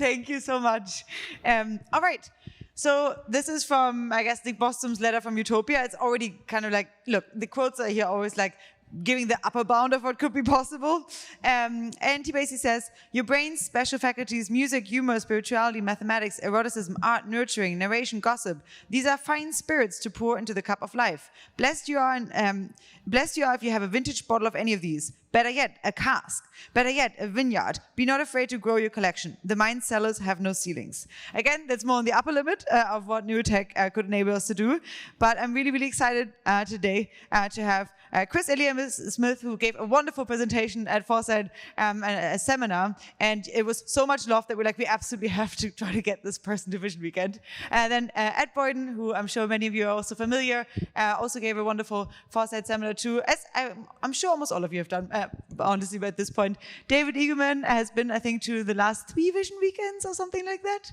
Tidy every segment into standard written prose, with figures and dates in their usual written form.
Thank you so much. All right. So this is from, I guess, Nick Bostrom's letter from Utopia. It's already kind of like, look, the quotes are here always like giving the upper bound of what could be possible. And he basically says, your brain's special faculties, music, humor, spirituality, mathematics, eroticism, art, nurturing, narration, gossip, these are fine spirits to pour into the cup of life. Blessed you are if you have a vintage bottle of any of these. Better yet, a cask. Better yet, a vineyard. Be not afraid to grow your collection. The mind cellars have no ceilings. Again, that's more on the upper limit of what Neurotech could enable us to do. But I'm really, really excited today to have Chris Eliasmith, who gave a wonderful presentation at Foresight, a seminar. And it was so much love that we're like, we absolutely have to try to get this person to Vision Weekend. And then Ed Boyden, who I'm sure many of you are also familiar, also gave a wonderful Foresight seminar too, as I'm sure almost all of you have done. Honestly, but at this point, David Eagleman has been, I think, to the last 3 Vision Weekends or something like that.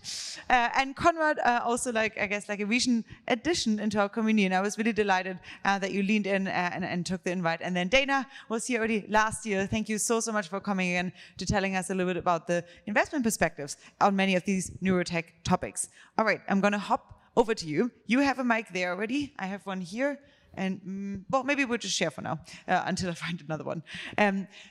And Konrad also, like, I guess, like a Vision addition into our community. And I was really delighted that you leaned in and took the invite. And then Dana was here already last year. Thank you so much for coming in to telling us a little bit about the investment perspectives on many of these neurotech topics. All right, I'm going to hop over to you. You have a mic there already. I have one here. And, well, maybe we'll just share for now until I find another one.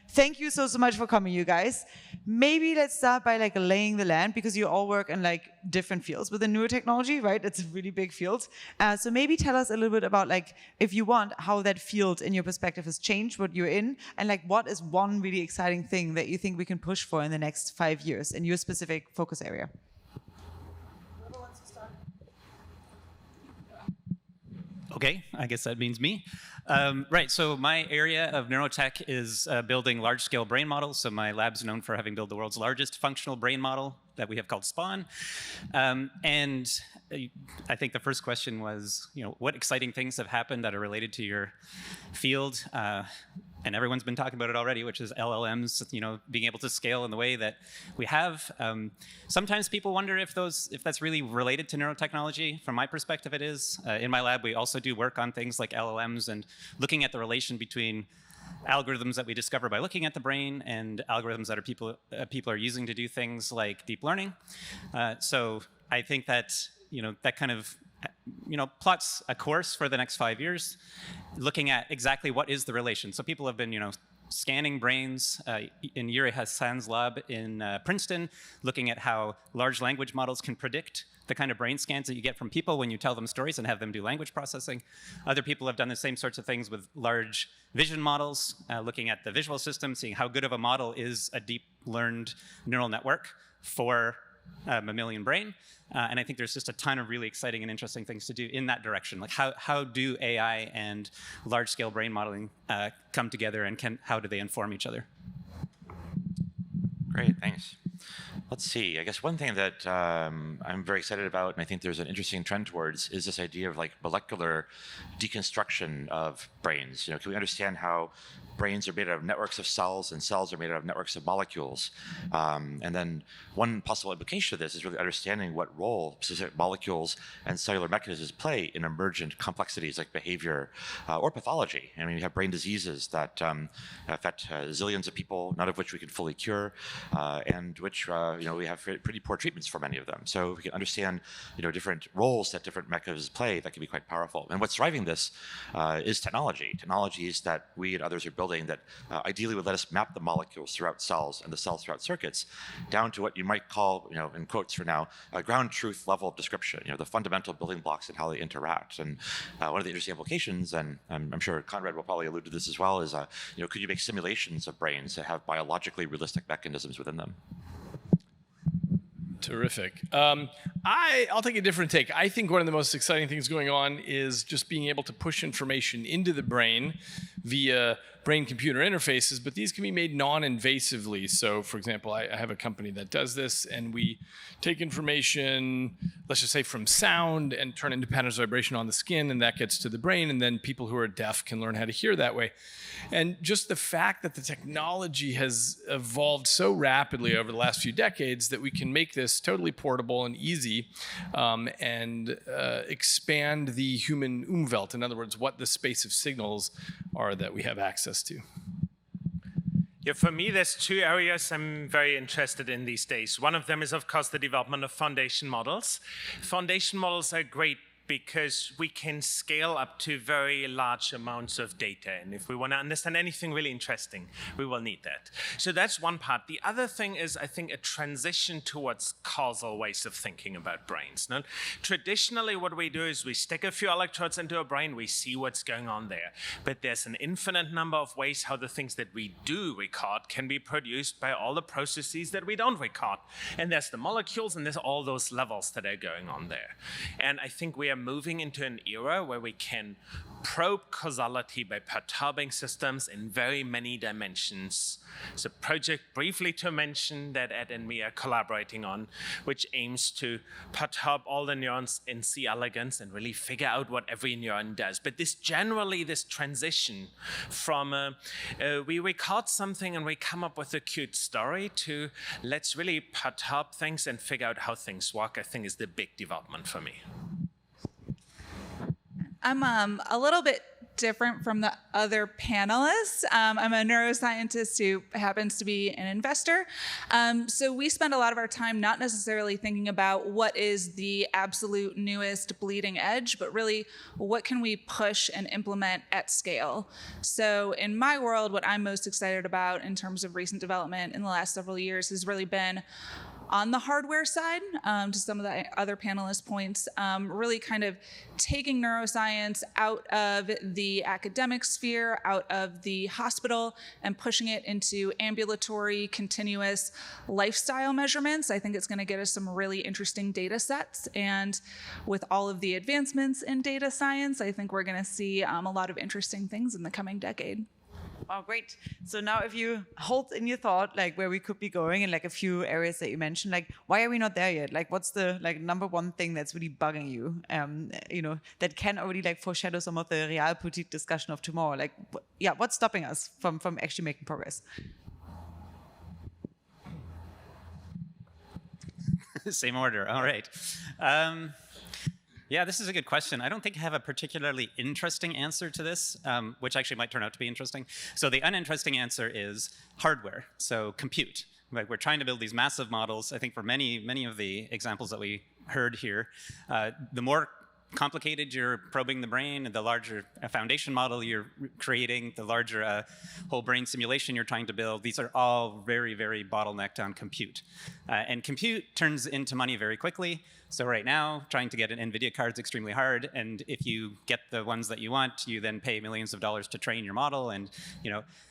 Thank you so much for coming, you guys. Maybe let's start by like laying the land, because you all work in like different fields within neurotechnology, right? It's a really big field. So maybe tell us a little bit about, like, if you want, how that field in your perspective has changed, what you're in, and like what is one really exciting thing that you think we can push for in the next 5 years in your specific focus area. Okay, I guess that means me. Right, so my area of neurotech is building large-scale brain models. So my lab's known for having built the world's largest functional brain model that we have called Spawn. And I think the first question was, what exciting things have happened that are related to your field? And everyone's been talking about it already, which is LLMs, being able to scale in the way that we have. Sometimes people wonder if that's really related to neurotechnology. From my perspective, it is. In my lab, we also do work on things like LLMs and looking at the relation between algorithms that we discover by looking at the brain and algorithms that people are using to do things like deep learning. So I think that that kind of plots a course for the next 5 years, looking at exactly what is the relation. So people have been, scanning brains in Yuri Hassan's lab in Princeton, looking at how large language models can predict the kind of brain scans that you get from people when you tell them stories and have them do language processing. Other people have done the same sorts of things with large vision models, looking at the visual system, seeing how good of a model is a deep learned neural network for mammalian brain. And I think there's just a ton of really exciting and interesting things to do in that direction. Like how do AI and large-scale brain modeling come together, and how do they inform each other? Great, thanks. Let's see. I guess one thing that I'm very excited about, and I think there's an interesting trend towards, is this idea of like molecular deconstruction of brains. Can we understand how brains are made out of networks of cells, and cells are made out of networks of molecules? And then one possible implication of this is really understanding what role specific molecules and cellular mechanisms play in emergent complexities like behavior or pathology. I mean, we have brain diseases that affect zillions of people, none of which we can fully cure, and which we have pretty poor treatments for many of them. So we can understand different roles that different mechanisms play, that can be quite powerful. And what's driving this is technology. Technologies that we and others are building that ideally would let us map the molecules throughout cells and the cells throughout circuits down to what you might call, in quotes for now, a ground truth level of description, the fundamental building blocks and how they interact. And one of the interesting implications, and I'm sure Konrad will probably allude to this as well, is, could you make simulations of brains that have biologically realistic mechanisms within them? Terrific. I'll take a different take. I think one of the most exciting things going on is just being able to push information into the brain via brain-computer interfaces, but these can be made non-invasively. So, for example, I have a company that does this, and we take information, let's just say from sound, and turn it into patterns of vibration on the skin, and that gets to the brain, and then people who are deaf can learn how to hear that way. And just the fact that the technology has evolved so rapidly over the last few decades that we can make this totally portable and easy, and expand the human Umwelt, in other words, what the space of signals are that we have access to. Yeah, for me, there's two areas I'm very interested in these days. One of them is, of course, the development of foundation models. Foundation models are great because we can scale up to very large amounts of data. And if we want to understand anything really interesting, we will need that. So that's one part. The other thing is, I think, a transition towards causal ways of thinking about brains. Now, traditionally, what we do is we stick a few electrodes into a brain, we see what's going on there. But there's an infinite number of ways how the things that we do record can be produced by all the processes that we don't record. And there's the molecules, and there's all those levels that are going on there. And I think we are moving into an era where we can probe causality by perturbing systems in very many dimensions. It's a project, briefly to mention, that Ed and me are collaborating on, which aims to perturb all the neurons in C. elegans and really figure out what every neuron does. But this transition from we record something and we come up with a cute story to let's really perturb things and figure out how things work, I think is the big development for me. I'm a little bit different from the other panelists. I'm a neuroscientist who happens to be an investor. So we spend a lot of our time not necessarily thinking about what is the absolute newest bleeding edge, but really what can we push and implement at scale. So in my world, what I'm most excited about in terms of recent development in the last several years has really been on the hardware side, to some of the other panelists' points, really kind of taking neuroscience out of the academic sphere, out of the hospital, and pushing it into ambulatory, continuous lifestyle measurements. I think it's going to get us some really interesting data sets. And with all of the advancements in data science, I think we're going to see a lot of interesting things in the coming decade. Wow, great. So now if you hold in your thought, like where we could be going in like a few areas that you mentioned, like why are we not there yet? Like what's the like number one thing that's really bugging you, that can already like foreshadow some of the realpolitik discussion of tomorrow? Like, yeah, what's stopping us from actually making progress? Same order, all right. Yeah, this is a good question. I don't think I have a particularly interesting answer to this, which actually might turn out to be interesting. So the uninteresting answer is hardware, so compute. Like we're trying to build these massive models. I think for many of the examples that we heard here, the more complicated you're probing the brain, the larger a foundation model you're creating, the larger whole brain simulation you're trying to build. These are all very, very bottlenecked on compute. And compute turns into money very quickly. So right now, trying to get an NVIDIA card is extremely hard. And if you get the ones that you want, you then pay millions of dollars to train your model. And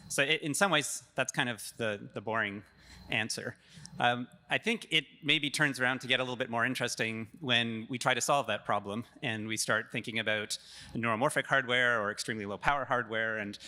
so in some ways, that's kind of the boring answer. I think it maybe turns around to get a little bit more interesting when we try to solve that problem and we start thinking about neuromorphic hardware or extremely low power hardware. And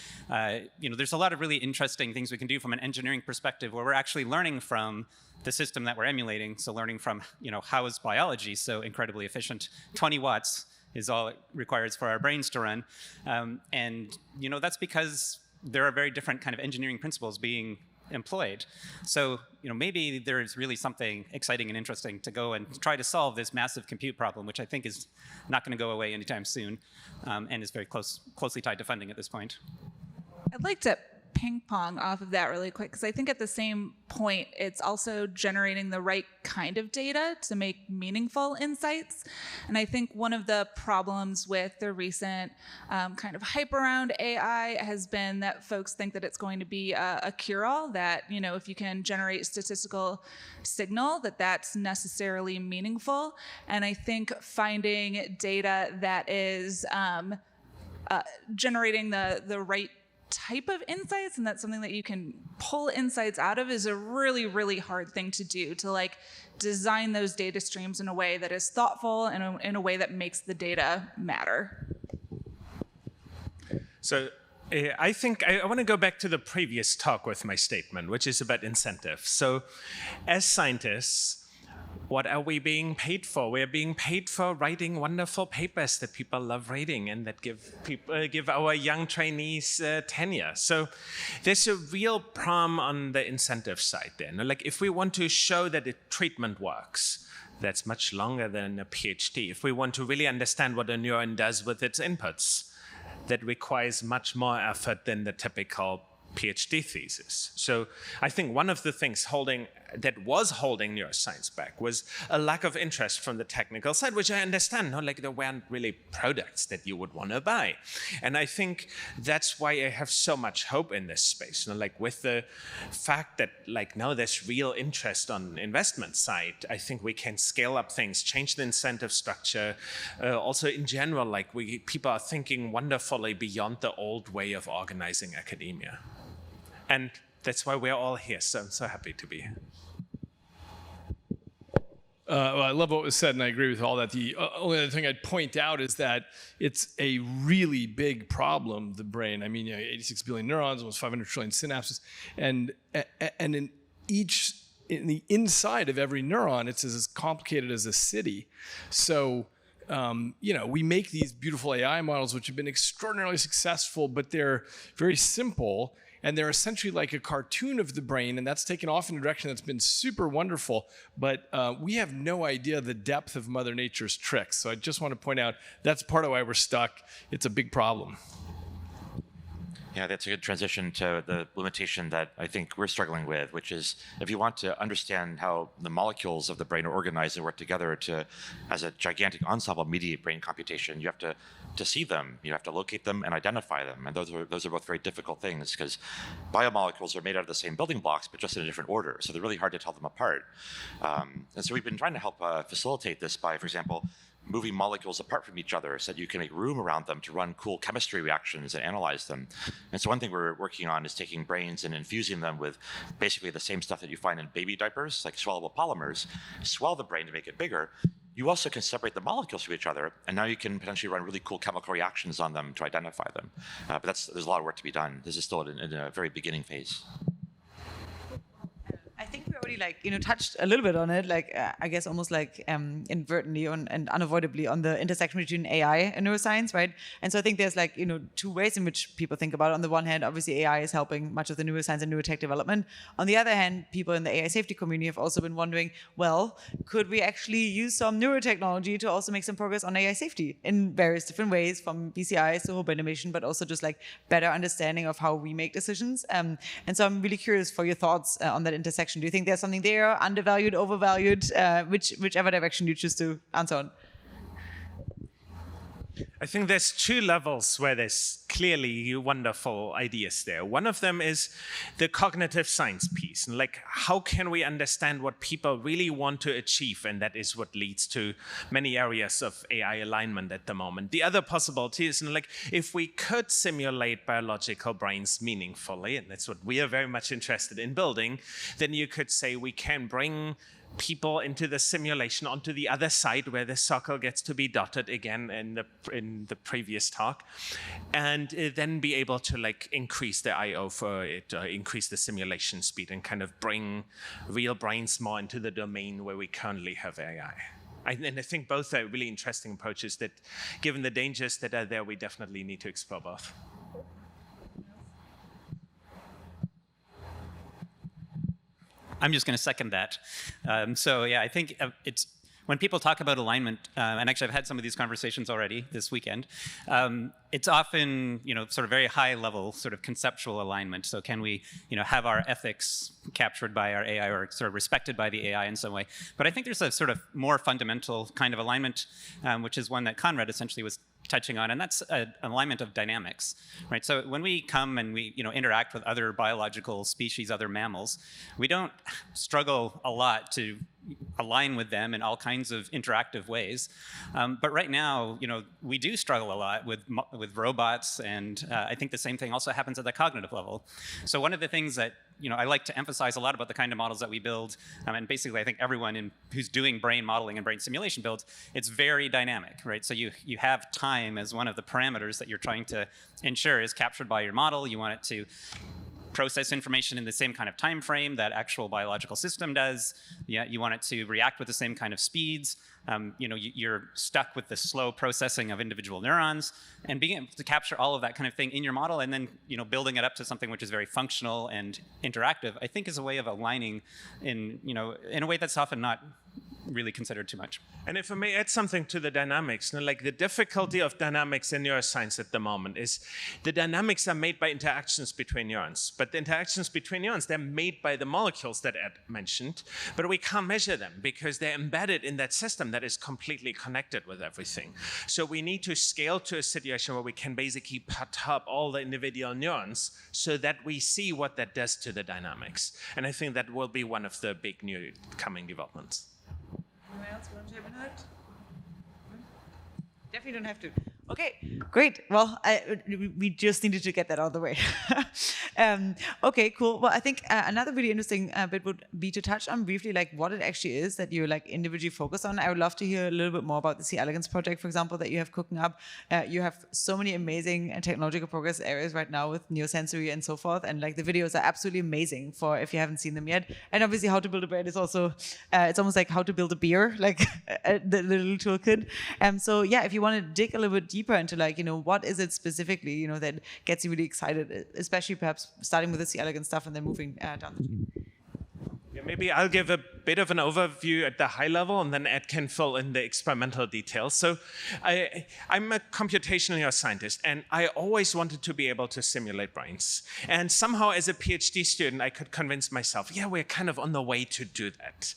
there's a lot of really interesting things we can do from an engineering perspective where we're actually learning from the system that we're emulating. So learning from, how is biology so incredibly efficient? 20 watts is all it requires for our brains to run. And that's because there are very different kind of engineering principles being employed. So, maybe there's really something exciting and interesting to go and try to solve this massive compute problem, which I think is not going to go away anytime soon, and is very closely tied to funding at this point. I'd like to ping pong off of that really quick, because I think at the same point, it's also generating the right kind of data to make meaningful insights. And I think one of the problems with the recent kind of hype around AI has been that folks think that it's going to be a cure-all, that, if you can generate statistical signal, that's necessarily meaningful. And I think finding data that is generating the right type of insights, and that's something that you can pull insights out of, is a really, really hard thing to do, to design those data streams in a way that is thoughtful and in a way that makes the data matter. So I think I want to go back to the previous talk with my statement, which is about incentive. So as scientists, what are we being paid for? We're being paid for writing wonderful papers that people love reading and that give our young trainees tenure. So there's a real problem on the incentive side there. If we want to show that a treatment works, that's much longer than a PhD. If we want to really understand what a neuron does with its inputs, that requires much more effort than the typical PhD thesis. So I think one of the things that was holding neuroscience back was a lack of interest from the technical side, which I understand. No, like there weren't really products that you would want to buy, and I think that's why I have so much hope in this space. You know, like with the fact that like now there's real interest on investment side, I think we can scale up things, change the incentive structure. Also in general, like people are thinking wonderfully beyond the old way of organizing academia. And that's why we're all here, so I'm so happy to be here. Well, I love what was said, and I agree with all that. The only other thing I'd point out is that it's a really big problem, the brain. I mean, 86 billion neurons, almost 500 trillion synapses, and in the inside of every neuron, it's as complicated as a city. So, we make these beautiful AI models, which have been extraordinarily successful, but they're very simple. And they're essentially like a cartoon of the brain, and that's taken off in a direction that's been super wonderful. But we have no idea the depth of Mother Nature's tricks. So I just want to point out that's part of why we're stuck. It's a big problem. Yeah, that's a good transition to the limitation that I think we're struggling with, which is if you want to understand how the molecules of the brain are organized and work together as a gigantic ensemble mediate brain computation, you have to see them, you have to locate them and identify them. And those are both very difficult things because biomolecules are made out of the same building blocks, but just in a different order. So they're really hard to tell them apart. And so we've been trying to help facilitate this by, for example, moving molecules apart from each other so that you can make room around them to run cool chemistry reactions and analyze them. And so one thing we're working on is taking brains and infusing them with basically the same stuff that you find in baby diapers, like swellable polymers, swell the brain to make it bigger. You also can separate the molecules from each other, and now you can potentially run really cool chemical reactions on them to identify them. But there's a lot of work to be done. This is still in a very beginning phase. I think we already touched a little bit on it, I guess almost inadvertently and unavoidably on the intersection between AI and neuroscience, right? And so I think there's two ways in which people think about it. On the one hand, obviously AI is helping much of the neuroscience and neurotech development. On the other hand, people in the AI safety community have also been wondering, well, could we actually use some neurotechnology to also make some progress on AI safety in various different ways, from BCIs to Rejuvenation, but also just better understanding of how we make decisions. And so I'm really curious for your thoughts on that intersection. Do you think there's something there, undervalued, overvalued, whichever direction you choose to answer on? I think there's two levels where there's clearly wonderful ideas there. One of them is the cognitive science piece. And how can we understand what people really want to achieve? And that is what leads to many areas of AI alignment at the moment. The other possibility is if we could simulate biological brains meaningfully, and that's what we are very much interested in building, then you could say we can bring people into the simulation onto the other side where the circle gets to be dotted again in the previous talk, and then be able to increase the I/O for it, increase the simulation speed, and kind of bring real brains more into the domain where we currently have AI. And I think both are really interesting approaches that, given the dangers that are there, we definitely need to explore both. I'm just going to second that. So yeah, I think it's when people talk about alignment, and actually I've had some of these conversations already this weekend. It's often sort of very high level, sort of conceptual alignment. So can we have our ethics captured by our AI or sort of respected by the AI in some way? But I think there's a sort of more fundamental kind of alignment, which is one that Konrad essentially was touching on, and that's an alignment of dynamics, right? So when we come and we interact with other biological species, other mammals, we don't struggle a lot to align with them in all kinds of interactive ways. But right now, we do struggle a lot with robots, and I think the same thing also happens at the cognitive level. So one of the things that I like to emphasize a lot about the kind of models that we build, and basically I think everyone who's doing brain modeling and brain simulation builds, it's very dynamic, right? So you have time as one of the parameters that you're trying to ensure is captured by your model. You want it to process information in the same kind of time frame that actual biological system does. Yeah, you want it to react with the same kind of speeds. You're stuck with the slow processing of individual neurons, and being able to capture all of that kind of thing in your model, and then building it up to something which is very functional and interactive, I think is a way of aligning in a way that's often not really considered too much. And if I may add something to the dynamics, like the difficulty of dynamics in neuroscience at the moment is the dynamics are made by interactions between neurons. But the interactions between neurons, they're made by the molecules that Ed mentioned, but we can't measure them because they're embedded in that system that is completely connected with everything. So we need to scale to a situation where we can basically perturb all the individual neurons so that we see what that does to the dynamics. And I think that will be one of the big new coming developments. Anyone else want to have a note? Definitely don't have to. Okay, great. Well, we just needed to get that out of the way. Okay, cool. Well, I think another really interesting bit would be to touch on briefly like what it actually is that you're like individually focused on. I would love to hear a little bit more about the C. elegans project, for example, that you have cooking up. You have so many amazing technological progress areas right now with neosensory and so forth, and like the videos are absolutely amazing for if you haven't seen them yet. And obviously, how to build a brain is also it's almost like how to build a beer, like the little toolkit. So yeah, if you want to dig a little bit deeper into like, you know, what is it specifically, you know, that gets you really excited, especially perhaps starting with the C. elegans stuff and then moving down the chain. Yeah, maybe I'll give a bit of an overview at the high level, and then Ed can fill in the experimental details. So I'm a computational neuroscientist, and I always wanted to be able to simulate brains. And somehow as a PhD student, I could convince myself, yeah, we're kind of on the way to do that.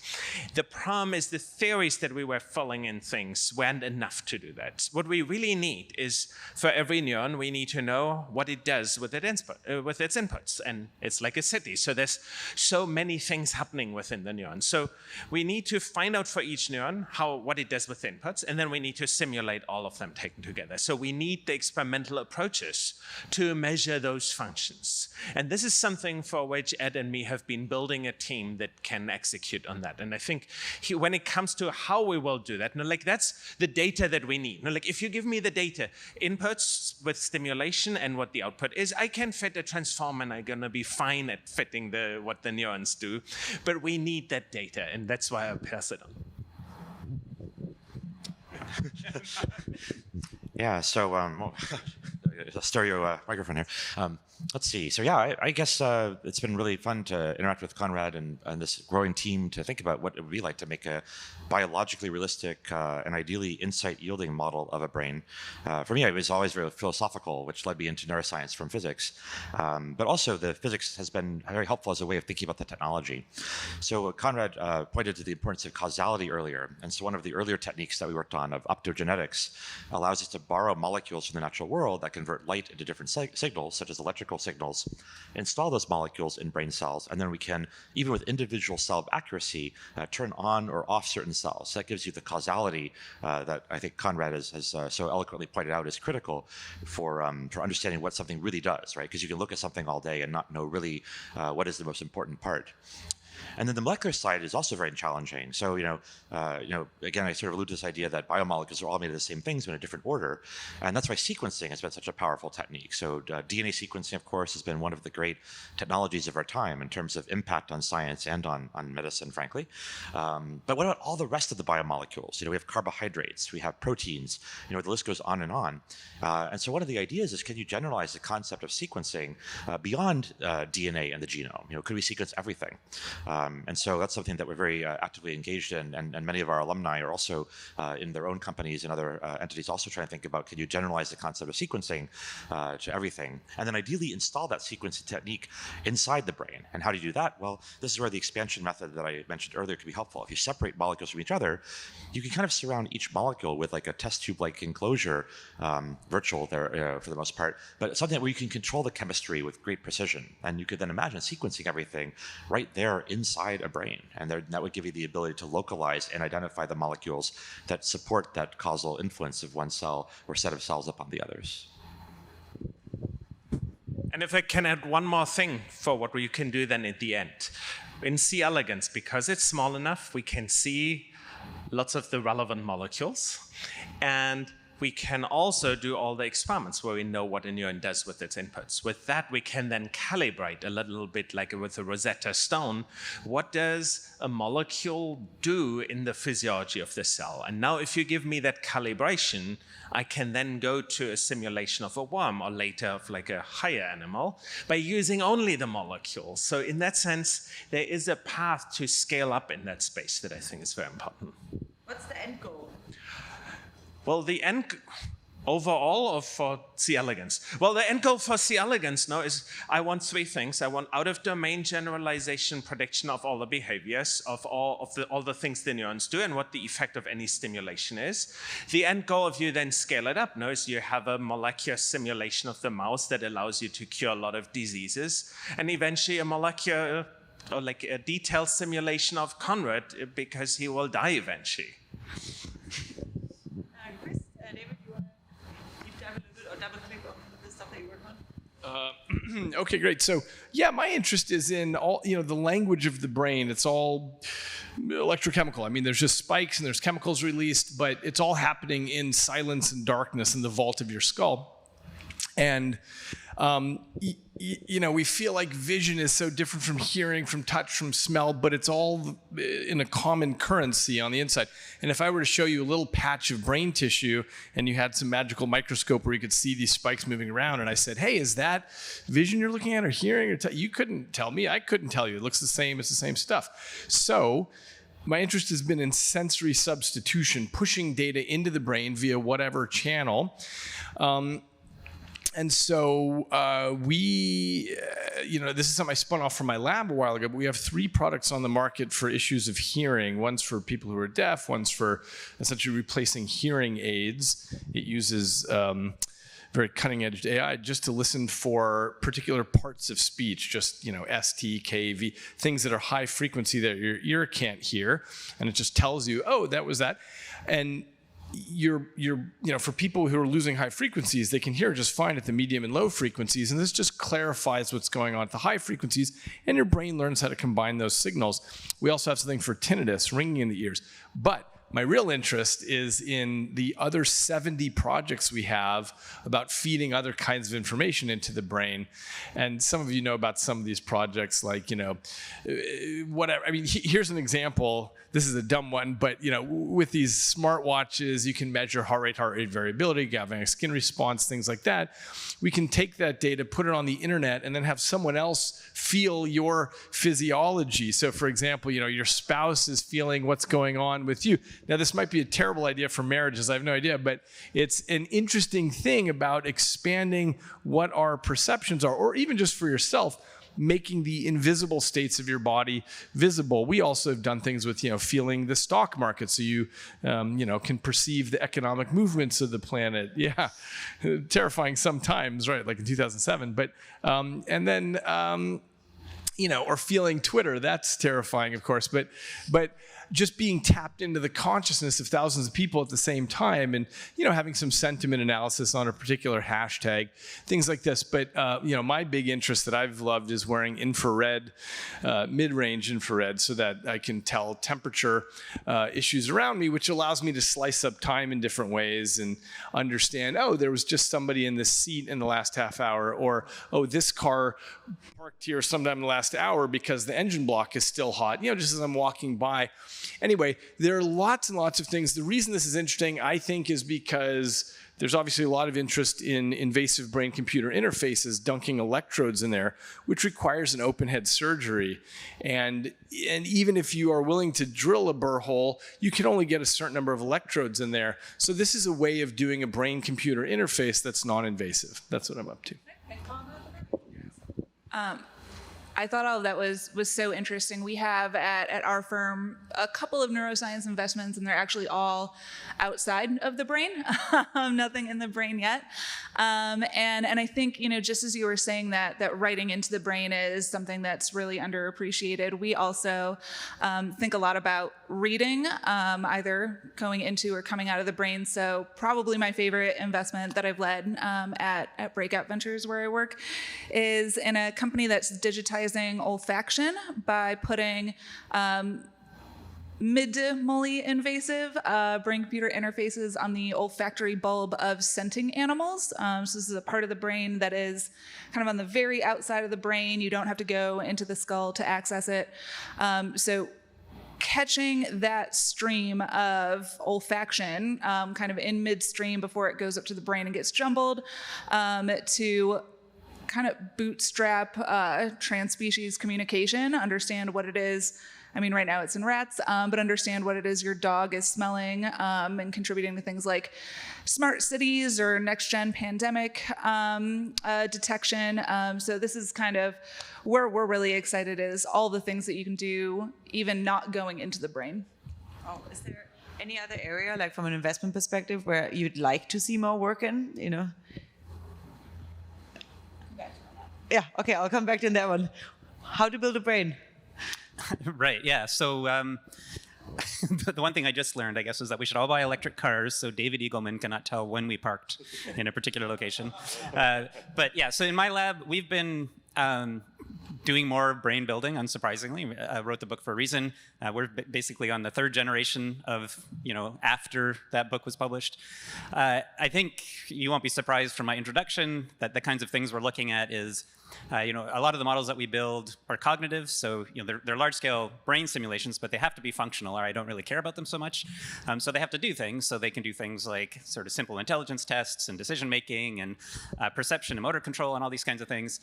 The problem is the theories that we were filling in things weren't enough to do that. What we really need is, for every neuron, we need to know what it does with its inputs. And it's like a city. So there's so many things happening within the neuron. So we need to find out for each neuron what it does with inputs, and then we need to simulate all of them taken together. So we need the experimental approaches to measure those functions. And this is something for which Ed and me have been building a team that can execute on that. And I think when it comes to how we will do that, like that's the data that we need. Like if you give me the data, inputs with stimulation and what the output is, I can fit a transform and I'm gonna be fine at fitting what the neurons do. But we need that data, and that's why I pass it on. Yeah, so a stereo microphone here. Let's see. So yeah, I guess it's been really fun to interact with Konrad and this growing team to think about what it would be like to make a biologically realistic and ideally insight-yielding model of a brain. For me, it was always very philosophical, which led me into neuroscience from physics. But also, the physics has been very helpful as a way of thinking about the technology. So Konrad pointed to the importance of causality earlier. And so one of the earlier techniques that we worked on of optogenetics allows us to borrow molecules from the natural world that convert light into different signals, such as electrical signals, install those molecules in brain cells, and then we can, even with individual cell accuracy, turn on or off certain cells. So that gives you the causality that I think Konrad has so eloquently pointed out is critical for understanding what something really does, right? Because you can look at something all day and not know really what is the most important part. And then the molecular side is also very challenging. So, again, I sort of allude to this idea that biomolecules are all made of the same things, but in a different order. And that's why sequencing has been such a powerful technique. So DNA sequencing, of course, has been one of the great technologies of our time in terms of impact on science and on medicine, frankly. But what about all the rest of the biomolecules? We have carbohydrates, we have proteins, the list goes on and on. And so one of the ideas is, can you generalize the concept of sequencing beyond DNA and the genome? Could we sequence everything? And so that's something that we're very actively engaged in, and many of our alumni are also in their own companies and other entities also trying to think about, can you generalize the concept of sequencing to everything? And then ideally install that sequencing technique inside the brain. And how do you do that? Well, this is where the expansion method that I mentioned earlier could be helpful. If you separate molecules from each other, you can kind of surround each molecule with like a test tube-like enclosure, virtual there for the most part, but something where you can control the chemistry with great precision. And you could then imagine sequencing everything right there inside a brain. And that would give you the ability to localize and identify the molecules that support that causal influence of one cell or set of cells upon the others. And if I can add one more thing for what you can do then at the end. In C. elegans, because it's small enough, we can see lots of the relevant molecules. And we can also do all the experiments where we know what a neuron does with its inputs. With that, we can then calibrate a little bit like with a Rosetta Stone. What does a molecule do in the physiology of the cell? And now if you give me that calibration, I can then go to a simulation of a worm or later of like a higher animal by using only the molecule. So in that sense, there is a path to scale up in that space that I think is very important. What's the end goal? Well, the end overall or for C. elegans? Well, the end goal for C. elegans now is I want three things. I want out-of-domain generalization prediction of all the behaviors, of all the things the neurons do and what the effect of any stimulation is. The end goal, if you then scale it up, now is you have a molecular simulation of the mouse that allows you to cure a lot of diseases, and eventually a molecular or like a detailed simulation of Konrad because he will die eventually. Chris, David, you want to deep dive a little bit or double click on the stuff that you work on? Okay, great. So yeah, my interest is in all, the language of the brain. It's all electrochemical. I mean, there's just spikes and there's chemicals released, but it's all happening in silence and darkness in the vault of your skull. And we feel like vision is so different from hearing, from touch, from smell, but it's all in a common currency on the inside. And if I were to show you a little patch of brain tissue and you had some magical microscope where you could see these spikes moving around, and I said, hey, is that vision you're looking at or hearing? Or you couldn't tell me. I couldn't tell you. It looks the same. It's the same stuff. So my interest has been in sensory substitution, pushing data into the brain via whatever channel. And so this is something I spun off from my lab a while ago, but we have 3 products on the market for issues of hearing. One's for people who are deaf, one's for essentially replacing hearing aids. It uses very cutting-edge AI just to listen for particular parts of speech, just, ST, K, V, things that are high frequency that your ear can't hear, and it just tells you, oh, that was that. And for people who are losing high frequencies, they can hear just fine at the medium and low frequencies, and this just clarifies what's going on at the high frequencies, and your brain learns how to combine those signals. We also have something for tinnitus, ringing in the ears. But my real interest is in the other 70 projects we have about feeding other kinds of information into the brain. And some of you know about some of these projects, like, whatever. I mean, here's an example. This is a dumb one, but, with these smartwatches, you can measure heart rate variability, galvanic skin response, things like that. We can take that data, put it on the internet, and then have someone else feel your physiology. So, for example, your spouse is feeling what's going on with you. Now, this might be a terrible idea for marriages, I have no idea, but it's an interesting thing about expanding what our perceptions are, or even just for yourself, making the invisible states of your body visible. We also have done things with, feeling the stock market, so you, can perceive the economic movements of the planet. Yeah, terrifying sometimes, right? Like in 2007. But and then, or feeling Twitter. That's terrifying, of course. But just being tapped into the consciousness of thousands of people at the same time, and having some sentiment analysis on a particular hashtag, things like this. But my big interest that I've loved is wearing infrared, mid-range infrared, so that I can tell temperature issues around me, which allows me to slice up time in different ways and understand, oh, there was just somebody in this seat in the last half hour, or, oh, this car parked here sometime in the last hour because the engine block is still hot, just as I'm walking by. Anyway, there are lots and lots of things. The reason this is interesting, I think, is because there's obviously a lot of interest in invasive brain-computer interfaces, dunking electrodes in there, which requires an open-head surgery. And even if you are willing to drill a burr hole, you can only get a certain number of electrodes in there. So this is a way of doing a brain-computer interface that's non-invasive. That's what I'm up to. I thought all of that was so interesting. We have at our firm a couple of neuroscience investments, and they're actually all outside of the brain, nothing in the brain yet. And I think, just as you were saying that writing into the brain is something that's really underappreciated, we also think a lot about reading, either going into or coming out of the brain. So probably my favorite investment that I've led at Breakout Ventures, where I work, is in a company that's digitizing olfaction by putting minimally invasive brain-computer interfaces on the olfactory bulb of scenting animals. So this is a part of the brain that is kind of on the very outside of the brain. You don't have to go into the skull to access it. So catching that stream of olfaction kind of in midstream before it goes up to the brain and gets jumbled to kind of bootstrap trans-species communication, understand what it is. I mean, right now it's in rats, but understand what it is your dog is smelling and contributing to things like smart cities or next-gen pandemic detection. So this is kind of where we're really excited, is all the things that you can do even not going into the brain. Oh, is there any other area, like from an investment perspective, where you'd like to see more work in, you know? Yeah, okay, I'll come back to that one. How to build a brain. Right, yeah. So the one thing I just learned, I guess, is that we should all buy electric cars so David Eagleman cannot tell when we parked in a particular location. But yeah, so in my lab, we've been doing more brain building, unsurprisingly. I wrote the book for a reason. We're basically on the third generation of, after that book was published. I think you won't be surprised from my introduction that the kinds of things we're looking at is, a lot of the models that we build are cognitive, so they're large-scale brain simulations, but they have to be functional, or I don't really care about them so much. So they have to do things. So they can do things like sort of simple intelligence tests and decision-making and perception and motor control and all these kinds of things.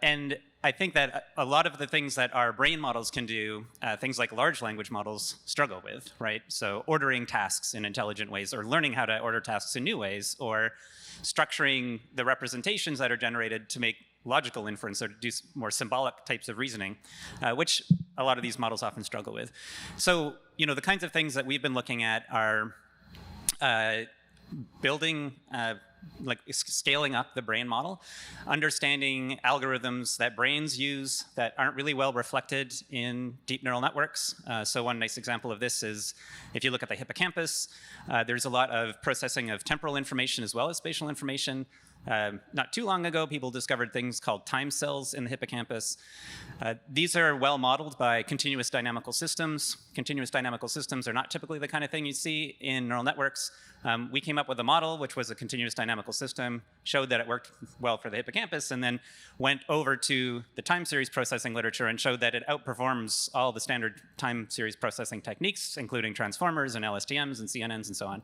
And I think that a lot of the things that our brain models can do, things like large language models struggle with, right? So ordering tasks in intelligent ways, or learning how to order tasks in new ways, or structuring the representations that are generated to make logical inference or do more symbolic types of reasoning, which a lot of these models often struggle with. So, the kinds of things that we've been looking at are building, scaling up the brain model, understanding algorithms that brains use that aren't really well reflected in deep neural networks. So one nice example of this is if you look at the hippocampus, there's a lot of processing of temporal information as well as spatial information. Not too long ago, people discovered things called time cells in the hippocampus. These are well modeled by continuous dynamical systems. Continuous dynamical systems are not typically the kind of thing you see in neural networks. We came up with a model, which was a continuous dynamical system, showed that it worked well for the hippocampus, and then went over to the time series processing literature and showed that it outperforms all the standard time series processing techniques, including transformers and LSTMs and CNNs and so on.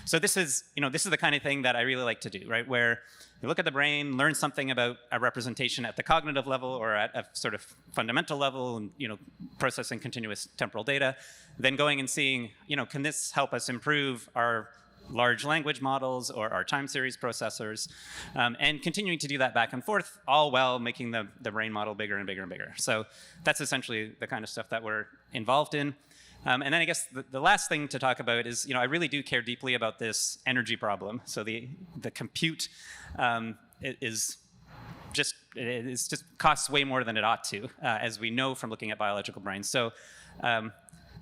So this is the kind of thing that I really like to do, right? Where you look at the brain, learn something about a representation at the cognitive level or at a sort of fundamental level, and processing continuous temporal data, then going and seeing, can this help us improve our large language models or our time series processors, and continuing to do that back and forth, all while making the brain model bigger and bigger and bigger. So that's essentially the kind of stuff that we're involved in. And then I guess the last thing to talk about is, I really do care deeply about this energy problem. So the compute it just costs way more than it ought to, as we know from looking at biological brains. So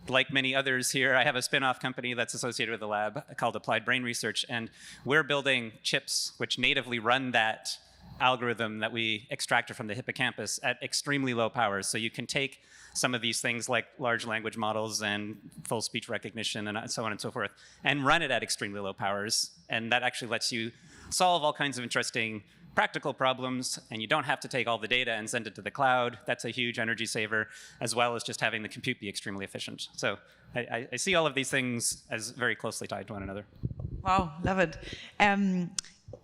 like many others here, I have a spin-off company that's associated with the lab called Applied Brain Research, and we're building chips which natively run that algorithm that we extracted from the hippocampus at extremely low powers. So you can take some of these things like large language models and full speech recognition and so on and so forth, and run it at extremely low powers. And that actually lets you solve all kinds of interesting practical problems, and you don't have to take all the data and send it to the cloud. That's a huge energy saver, as well as just having the compute be extremely efficient. So I see all of these things as very closely tied to one another. Wow, love it.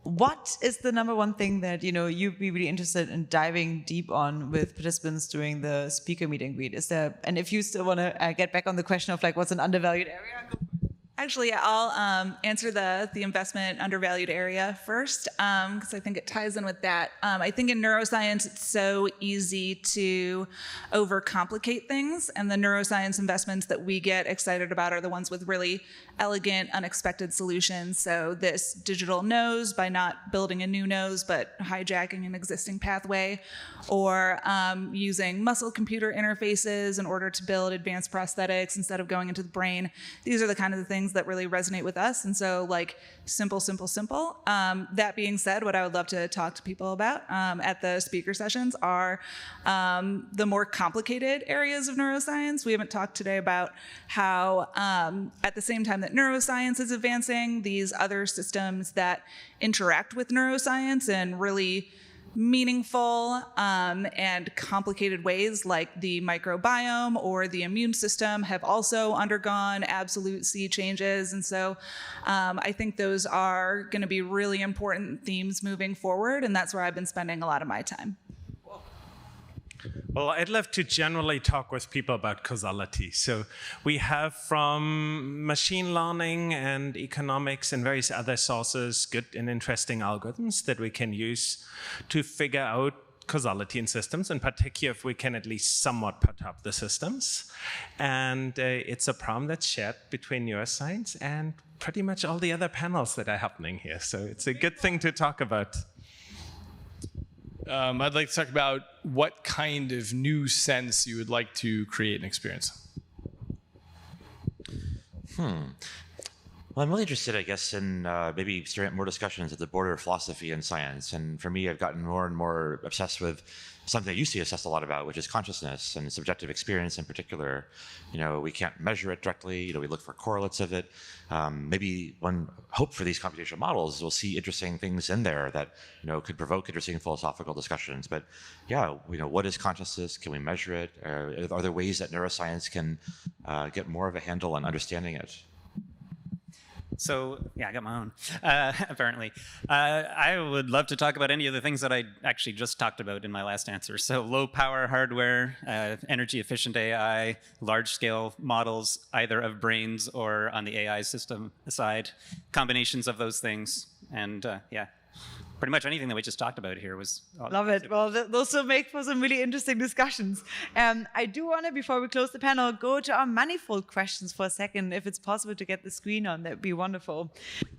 What is the number one thing that you'd be really interested in diving deep on with participants during the speaker meet and greet? Is there, and if you still want to get back on the question of what's an undervalued area? Actually, I'll answer the investment undervalued area first, because I think it ties in with that. I think in neuroscience, it's so easy to overcomplicate things, and the neuroscience investments that we get excited about are the ones with really elegant, unexpected solutions. So this digital nose, by not building a new nose, but hijacking an existing pathway, or using muscle-computer interfaces in order to build advanced prosthetics instead of going into the brain. These are the kind of the things things that really resonate with us. And so like simple. That being said, what I would love to talk to people about at the speaker sessions are the more complicated areas of neuroscience. We haven't talked today about how at the same time that neuroscience is advancing, these other systems that interact with neuroscience in really meaningful and complicated ways, like the microbiome or the immune system, have also undergone absolute sea changes. And so I think those are going to be really important themes moving forward, and that's where I've been spending a lot of my time. Well, I'd love to generally talk with people about causality. So we have from machine learning and economics and various other sources good and interesting algorithms that we can use to figure out causality in systems, in particular if we can at least somewhat perturb the systems. And it's a problem that's shared between neuroscience and pretty much all the other panels that are happening here. So it's a good thing to talk about. I'd like to talk about what kind of new sense you would like to create and experience. Well, I'm really interested, I guess, in maybe starting more discussions at the border of philosophy and science. And for me, I've gotten more and more obsessed with something I used to obsess a lot about, which is consciousness and subjective experience in particular. You know, we can't measure it directly. You know, we look for correlates of it. Maybe one hope for these computational models is we'll see interesting things in there that, you know, could provoke interesting philosophical discussions. But yeah, you know, what is consciousness? Can we measure it? Are there ways that neuroscience can get more of a handle on understanding it? So, yeah, I got my own, apparently. I would love to talk about any of the things that I actually just talked about in my last answer. So low power hardware, energy efficient AI, large scale models, either of brains or on the AI system side, combinations of those things. And yeah, pretty much anything that we just talked about here was... Love it. Well, those will make for some really interesting discussions. I do want to, before we close the panel, go to our manifold questions for a second. If it's possible to get the screen on, that would be wonderful.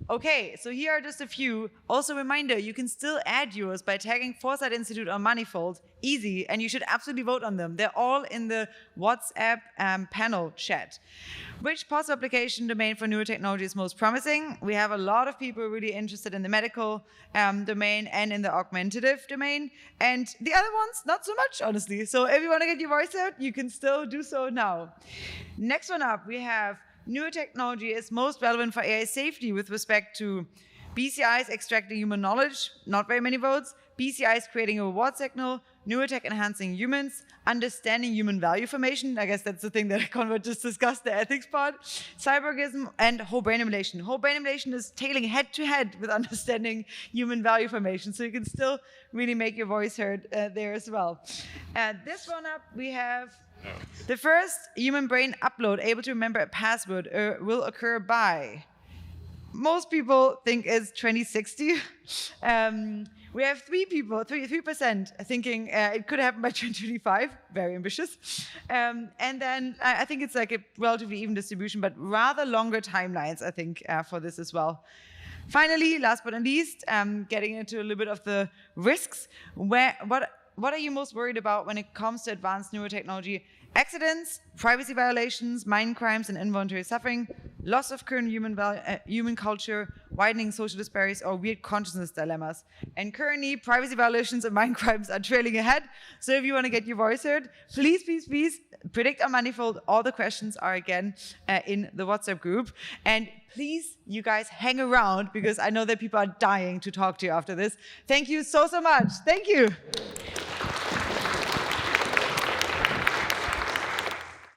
Okay, so here are just a few. Also, a reminder, you can still add yours by tagging Foresight Institute on Manifold. Easy, and you should absolutely vote on them. They're all in the WhatsApp panel chat. Which possible application domain for neurotechnology is most promising? We have a lot of people really interested in the medical domain and in the augmentative domain. And the other ones, not so much, honestly. So if you want to get your voice out, you can still do so now. Next one up, we have neurotechnology is most relevant for AI safety with respect to BCIs extracting human knowledge, not very many votes. BCIs creating a reward signal, Neurotech enhancing humans, understanding human value formation. I guess that's the thing that Konrad just discussed, the ethics part. Cyborgism and whole brain emulation. Whole brain emulation is tailing head to head with understanding human value formation. So you can still really make your voice heard there as well. This one up, we have the first human brain upload able to remember a password will occur by... Most people think it's 2060. We have 3% thinking it could happen by 2025. Very ambitious. And then I think it's like a relatively even distribution, but rather longer timelines, I think, for this as well. Finally, last but not least, getting into a little bit of the risks. What are you most worried about when it comes to advanced neurotechnology? Accidents, privacy violations, mind crimes, and involuntary suffering, loss of current human culture, widening social disparities, or weird consciousness dilemmas. And currently, privacy violations and mind crimes are trailing ahead. So if you want to get your voice heard, please, please, please predict on Manifold. All the questions are again in the WhatsApp group. And please, you guys hang around because I know that people are dying to talk to you after this. Thank you so, so much. Thank you.